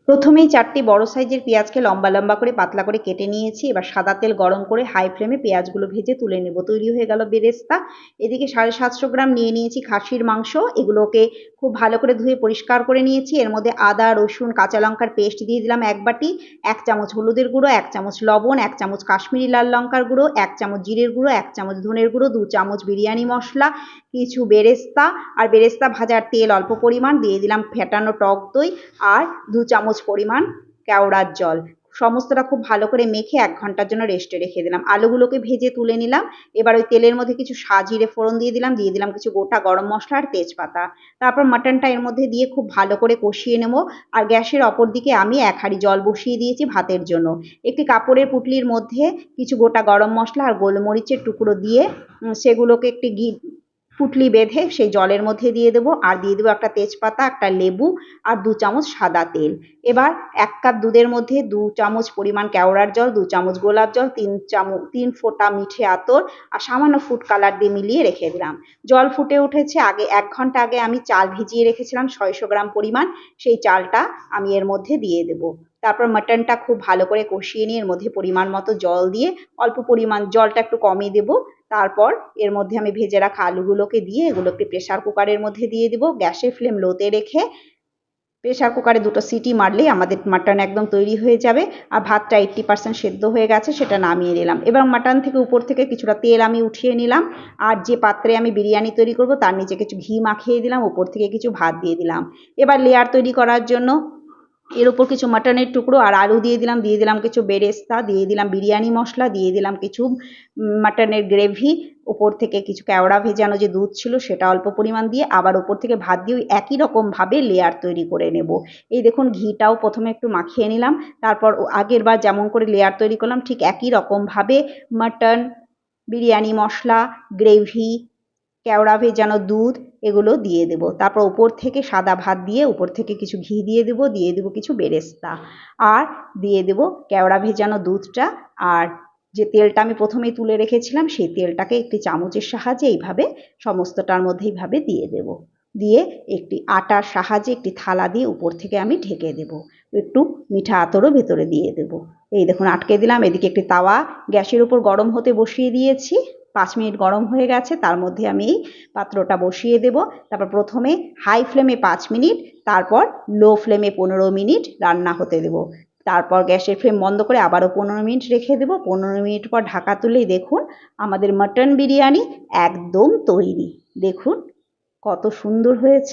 প্রথমেই 4টি বড় সাইজের পেঁয়াজকে লম্বা লম্বা করে পাতলা করে কেটে নিয়েছি। এবার সাদা তেল গরম করে হাই ফ্লেমে পেঁয়াজগুলো ভেজে তুলে নেব। তৈরি হয়ে গেল বেরেস্তা। এদিকে 750 গ্রাম নিয়ে নিয়েছি খাসির মাংস। এগুলোকে খুব ভালো করে ধুয়ে পরিষ্কার করে নিয়েছি। এর মধ্যে আদা, রসুন, কাঁচা লঙ্কার পেস্ট দিয়ে দিলাম 1 বাটি, 1 চামচ হলুদের গুঁড়ো, 1 চামচ লবণ, 1 চামচ কাশ্মীরি লাল লঙ্কার গুঁড়ো, 1 চামচ জিরের গুঁড়ো, 1 চামচ ধনের গুঁড়ো, 2 চামচ বিরিয়ানি মশলা, কিছু বেরেস্তা আর বেরেস্তা ভাজার তেল অল্প পরিমাণ দিয়ে দিলাম, ফেটানো টক দই আর 2 চামচ পরিমাণ কেওড়ার জল। সমস্তটা খুব ভালো করে মেখে 1 ঘন্টার জন্য রেস্টে রেখে দিলাম। আলুগুলোকে ভেজে তুলে নিলাম। এবার ওই তেলের মধ্যে কিছু জিরে ফোড়ন দিয়ে দিলাম কিছু গোটা গরম মশলা আর তেজপাতা। তারপর মাটনটা এর মধ্যে দিয়ে খুব ভালো করে কষিয়ে নেব। আর গ্যাসের অপর দিকে আমি 1 হাঁড়ি জল বসিয়ে দিয়েছি ভাতের জন্য। একটি কাপড়ের পুঁটলির মধ্যে কিছু গোটা গরম মশলা আর গোলমরিচের টুকরো দিয়ে সেগুলোকে একটি পুঁটলি বেঁধে সেই জলের মধ্যে দিয়ে দেবো। আর দিয়ে দেবো একটা তেজপাতা, একটা লেবু আর 2 চামচ সাদা তেল। এবার 1 কাপ দুধের মধ্যে 2 চামচ পরিমাণ কেওড়ার জল, 2 চামচ গোলাপ জল, 3 ফোঁটা মিঠে আতর আর সামান্য ফুড কালার দিয়ে মিলিয়ে রেখে দিলাম। জল ফুটে উঠেছে। 1 ঘন্টা আগে আমি চাল ভিজিয়ে রেখেছিলাম 600 গ্রাম পরিমাণ। সেই চালটা আমি এর মধ্যে দিয়ে দেবো। তারপর মাটনটা খুব ভালো করে কষিয়ে নিয়ে এর মধ্যে পরিমাণ মতো জল দিয়ে, অল্প পরিমাণ জলটা একটু কমই দেবো। তারপর এর মধ্যে আমি ভেজে রাখা আলুগুলোকে দিয়ে এগুলোকে প্রেসার কুকারের মধ্যে দিয়ে দেবো। গ্যাসের ফ্লেম লোতে রেখে প্রেসার কুকারে 2টো সিটি মারলেই আমাদের মাটন একদম তৈরি হয়ে যাবে। আর ভাতটা 80% সেদ্ধ হয়ে গেছে, সেটা নামিয়ে নিলাম। এবার মাটন থেকে উপর থেকে কিছুটা তেল আমি উঠিয়ে নিলাম। আর যে পাত্রে আমি বিরিয়ানি তৈরি করব তার নিচে কিছু ঘি মাখিয়ে দিলাম, উপর থেকে কিছু ভাত দিয়ে দিলাম। এবার লেয়ার তৈরি করার জন্য এর উপর কিছু মাটনের টুকরো আর আলু দিয়ে দিলাম কিছু বেরেস্তা, দিয়ে দিলাম বিরিয়ানি মশলা, দিয়ে দিলাম কিছু মাটনের গ্রেভি, উপর থেকে কিছু কেওড়া ভেজানো যে দুধ ছিল সেটা অল্প পরিমাণ দিয়ে আবার উপর থেকে ভাত দিয়ে ওই একই রকমভাবে লেয়ার তৈরি করে নেব। এই দেখুন ঘিটাও প্রথমে একটু মাখিয়ে নিলাম। তারপর আগের বার যেমন করে লেয়ার তৈরি করলাম ঠিক একই রকমভাবে মাটন, বিরিয়ানি মশলা, গ্রেভি, কেওড়া ভেজানো দুধ এগুলো দিয়ে দেবো। তারপর উপর থেকে সাদা ভাত দিয়ে উপর থেকে কিছু ঘি দিয়ে দেবো কিছু বেরেস্তা আর দিয়ে দেবো কেওড়া ভেজানো দুধটা। আর যে তেলটা আমি প্রথমেই তুলে রেখেছিলাম সেই তেলটাকে একটি চামচের সাহায্যে এইভাবে সমস্তটার মধ্যে এইভাবে দিয়ে দেবো। দিয়ে একটি আটার সাহায্যে একটি থালা দিয়ে উপর থেকে আমি ঢেকে দেবো। একটু মিঠা আতরও ভেতরে দিয়ে দেবো। এই দেখুন আটকে দিলাম। এদিকে একটি তাওয়া গ্যাসের উপর গরম হতে বসিয়ে দিয়েছি। 5 মিনিট গরম হয়ে গেছে। তার মধ্যে আমি এই পাত্রটা বসিয়ে দেব। তারপর প্রথমে হাই ফ্লেমে 5 মিনিট, তারপর লো ফ্লেমে 15 মিনিট রান্না হতে দেব। তারপর গ্যাসের ফ্লেম বন্ধ করে আবারও 15 মিনিট রেখে দেব। 15 মিনিট পর ঢাকা তুলেই দেখুন আমাদের মাটন বিরিয়ানি একদম তৈরি। দেখুন কত সুন্দর হয়েছে।